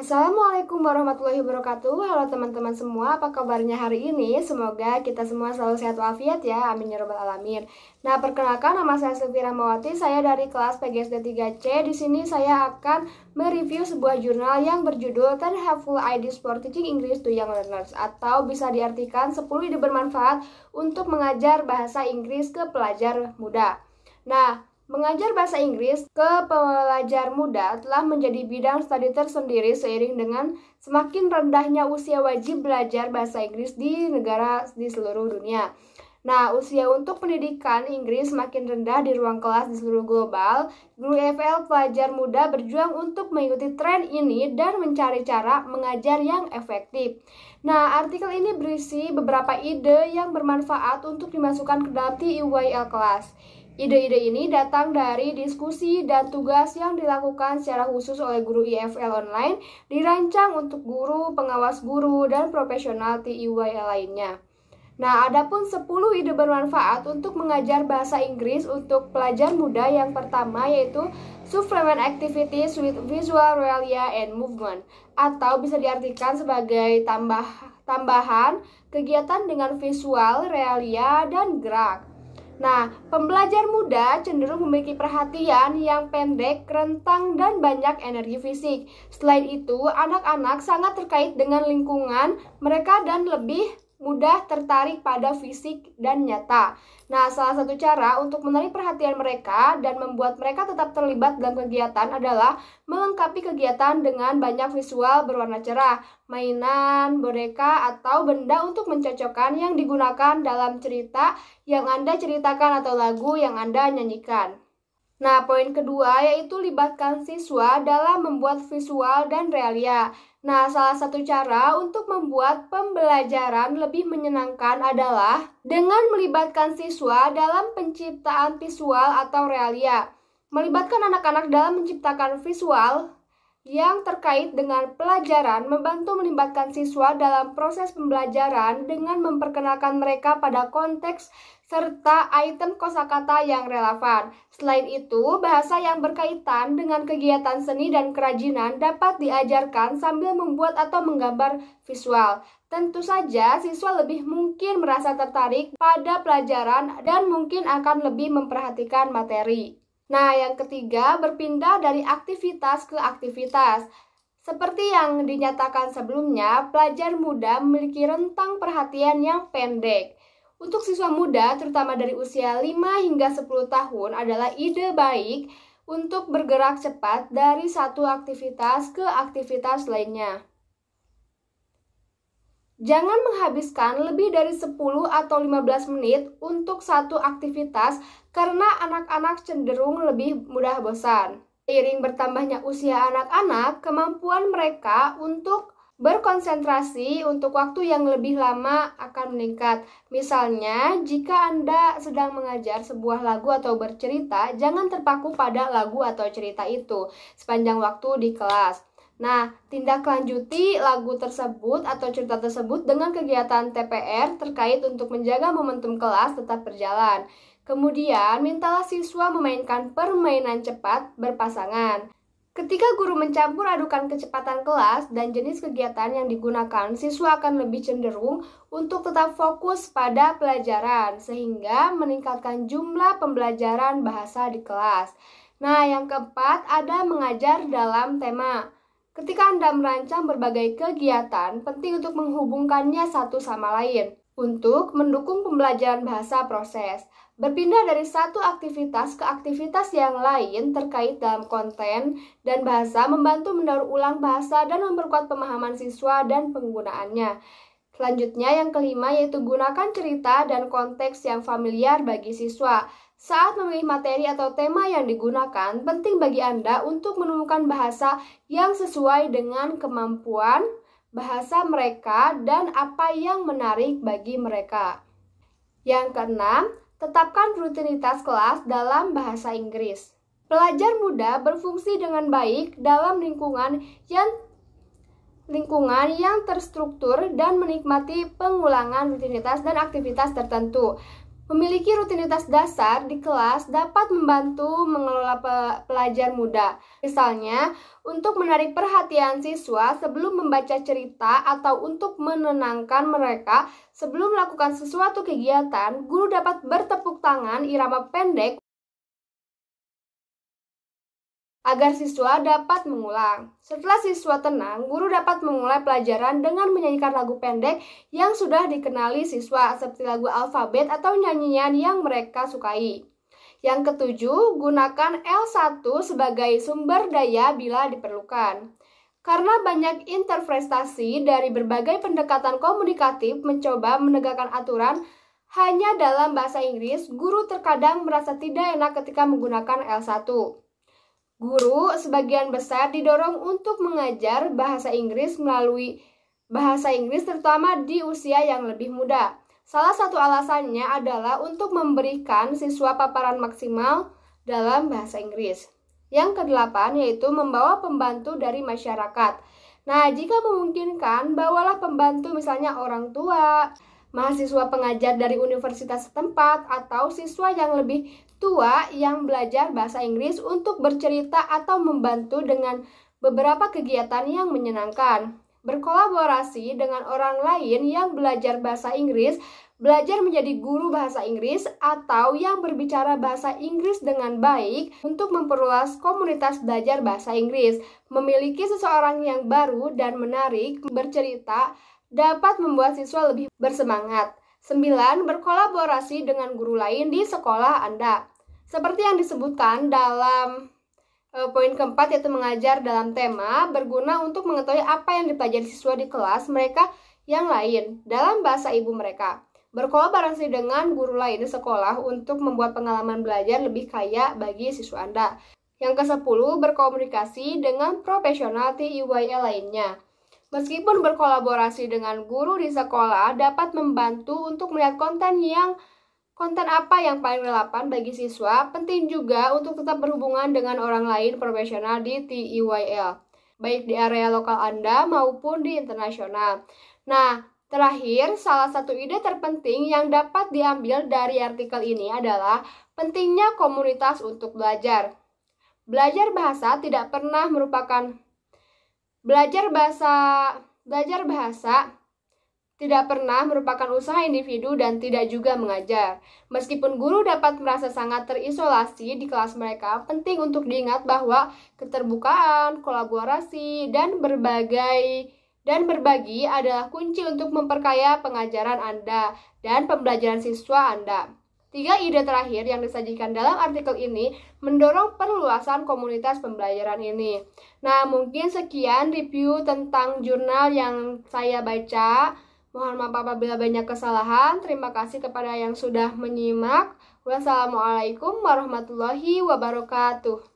Assalamualaikum warahmatullahi wabarakatuh. Halo teman-teman semua, apa kabarnya hari ini? Semoga kita semua selalu sehat walafiat ya, amin ya rabbal alamin. Nah, perkenalkan, nama saya Silvi Rahmawati, saya dari kelas PGSD 3C. Di sini saya akan mereview sebuah jurnal yang berjudul 10 Helpful Ideas for Teaching English to Young Learners, atau bisa diartikan 10 ide bermanfaat untuk mengajar bahasa Inggris ke pelajar muda. Nah, mengajar bahasa Inggris ke pelajar muda telah menjadi bidang studi tersendiri seiring dengan semakin rendahnya usia wajib belajar bahasa Inggris di negara di seluruh dunia. Nah, usia untuk pendidikan Inggris semakin rendah di ruang kelas di seluruh global. Guru EFL pelajar muda berjuang untuk mengikuti tren ini dan mencari cara mengajar yang efektif. Nah, artikel ini berisi beberapa ide yang bermanfaat untuk dimasukkan ke dalam TEYL kelas. Ide-ide ini datang dari diskusi dan tugas yang dilakukan secara khusus oleh guru EFL online, dirancang untuk guru, pengawas guru, dan profesional TEYL lainnya. Nah, adapun 10 ide bermanfaat untuk mengajar bahasa Inggris untuk pelajar muda. Yang pertama yaitu supplement activities with visual realia and movement, atau bisa diartikan sebagai tambahan kegiatan dengan visual, realia, dan gerak. Nah, pembelajar muda cenderung memiliki perhatian yang pendek, rentang, dan banyak energi fisik. Selain itu, anak-anak sangat terkait dengan lingkungan mereka dan lebih mudah tertarik pada fisik dan nyata. Nah, salah satu cara untuk menarik perhatian mereka dan membuat mereka tetap terlibat dalam kegiatan adalah melengkapi kegiatan dengan banyak visual berwarna cerah, mainan, boneka, atau benda untuk mencocokkan yang digunakan dalam cerita yang Anda ceritakan atau lagu yang Anda nyanyikan. Nah, poin kedua yaitu libatkan siswa dalam membuat visual dan realia. Nah, salah satu cara untuk membuat pembelajaran lebih menyenangkan adalah dengan melibatkan siswa dalam penciptaan visual atau realia. Melibatkan anak-anak dalam menciptakan visual yang terkait dengan pelajaran membantu melibatkan siswa dalam proses pembelajaran dengan memperkenalkan mereka pada konteks serta item kosakata yang relevan. Selain itu, bahasa yang berkaitan dengan kegiatan seni dan kerajinan dapat diajarkan sambil membuat atau menggambar visual. Tentu saja, siswa lebih mungkin merasa tertarik pada pelajaran dan mungkin akan lebih memperhatikan materi. Nah, yang ketiga, berpindah dari aktivitas ke aktivitas. Seperti yang dinyatakan sebelumnya, pelajar muda memiliki rentang perhatian yang pendek. Untuk siswa muda, terutama dari usia 5 hingga 10 tahun, adalah ide baik untuk bergerak cepat dari satu aktivitas ke aktivitas lainnya. Jangan menghabiskan lebih dari 10 atau 15 menit untuk satu aktivitas karena anak-anak cenderung lebih mudah bosan. Seiring bertambahnya usia anak-anak, kemampuan mereka untuk berkonsentrasi untuk waktu yang lebih lama akan meningkat. Misalnya, jika Anda sedang mengajar sebuah lagu atau bercerita, jangan terpaku pada lagu atau cerita itu sepanjang waktu di kelas. Nah, tindak lanjuti lagu tersebut atau cerita tersebut dengan kegiatan TPR terkait untuk menjaga momentum kelas tetap berjalan. Kemudian, mintalah siswa memainkan permainan cepat berpasangan. Ketika guru mencampur adukan kecepatan kelas dan jenis kegiatan yang digunakan, siswa akan lebih cenderung untuk tetap fokus pada pelajaran, sehingga meningkatkan jumlah pembelajaran bahasa di kelas. Nah, yang keempat, ada mengajar dalam tema. Ketika Anda merancang berbagai kegiatan, penting untuk menghubungkannya satu sama lain untuk mendukung pembelajaran bahasa proses. Berpindah dari satu aktivitas ke aktivitas yang lain terkait dalam konten dan bahasa membantu mendaur ulang bahasa dan memperkuat pemahaman siswa dan penggunaannya. Selanjutnya yang kelima yaitu gunakan cerita dan konteks yang familiar bagi siswa. Saat memilih materi atau tema yang digunakan, penting bagi Anda untuk menemukan bahasa yang sesuai dengan kemampuan bahasa mereka dan apa yang menarik bagi mereka. Yang keenam, tetapkan rutinitas kelas dalam bahasa Inggris. Pelajar muda berfungsi dengan baik dalam lingkungan yang terstruktur dan menikmati pengulangan rutinitas dan aktivitas tertentu. Memiliki rutinitas dasar di kelas dapat membantu mengelola pelajar muda. Misalnya, untuk menarik perhatian siswa sebelum membaca cerita atau untuk menenangkan mereka sebelum melakukan sesuatu kegiatan, guru dapat bertepuk tangan irama pendek agar siswa dapat mengulang. Setelah siswa tenang, guru dapat memulai pelajaran dengan menyanyikan lagu pendek yang sudah dikenali siswa, seperti lagu alfabet atau nyanyian yang mereka sukai. Yang ketujuh, gunakan L1 sebagai sumber daya bila diperlukan. Karena banyak interpretasi dari berbagai pendekatan komunikatif mencoba menegakkan aturan hanya dalam bahasa Inggris, guru terkadang merasa tidak enak ketika menggunakan L1. Guru sebagian besar didorong untuk mengajar bahasa Inggris melalui bahasa Inggris terutama di usia yang lebih muda. Salah satu alasannya adalah untuk memberikan siswa paparan maksimal dalam bahasa Inggris. Yang kedelapan yaitu membawa pembantu dari masyarakat. Nah, jika memungkinkan, bawalah pembantu misalnya orang tua, mahasiswa pengajar dari universitas setempat, atau siswa yang lebih tua yang belajar bahasa Inggris untuk bercerita atau membantu dengan beberapa kegiatan yang menyenangkan. Berkolaborasi dengan orang lain yang belajar bahasa Inggris, belajar menjadi guru bahasa Inggris, atau yang berbicara bahasa Inggris dengan baik untuk memperluas komunitas belajar bahasa Inggris. Memiliki seseorang yang baru dan menarik bercerita dapat membuat siswa lebih bersemangat. 9. Berkolaborasi dengan guru lain di sekolah Anda. Seperti yang disebutkan dalam poin keempat, yaitu mengajar dalam tema, berguna untuk mengetahui apa yang dipelajari siswa di kelas mereka yang lain dalam bahasa ibu mereka. Berkolaborasi dengan guru lain di sekolah untuk membuat pengalaman belajar lebih kaya bagi siswa Anda. Yang ke-10, berkomunikasi dengan profesional TEYL lainnya. Meskipun berkolaborasi dengan guru di sekolah dapat membantu untuk melihat konten apa yang paling relevan bagi siswa, penting juga untuk tetap berhubungan dengan orang lain profesional di TEYL, baik di area lokal Anda maupun di internasional. Nah, terakhir, salah satu ide terpenting yang dapat diambil dari artikel ini adalah pentingnya komunitas untuk belajar. Belajar bahasa tidak pernah merupakan usaha individu dan tidak juga mengajar. Meskipun guru dapat merasa sangat terisolasi di kelas mereka, penting untuk diingat bahwa keterbukaan, kolaborasi, dan berbagi adalah kunci untuk memperkaya pengajaran Anda dan pembelajaran siswa Anda. 3 ide terakhir yang disajikan dalam artikel ini mendorong perluasan komunitas pembelajaran ini. Nah, mungkin sekian review tentang jurnal yang saya baca. Mohon maaf apabila banyak kesalahan. Terima kasih kepada yang sudah menyimak. Wassalamualaikum warahmatullahi wabarakatuh.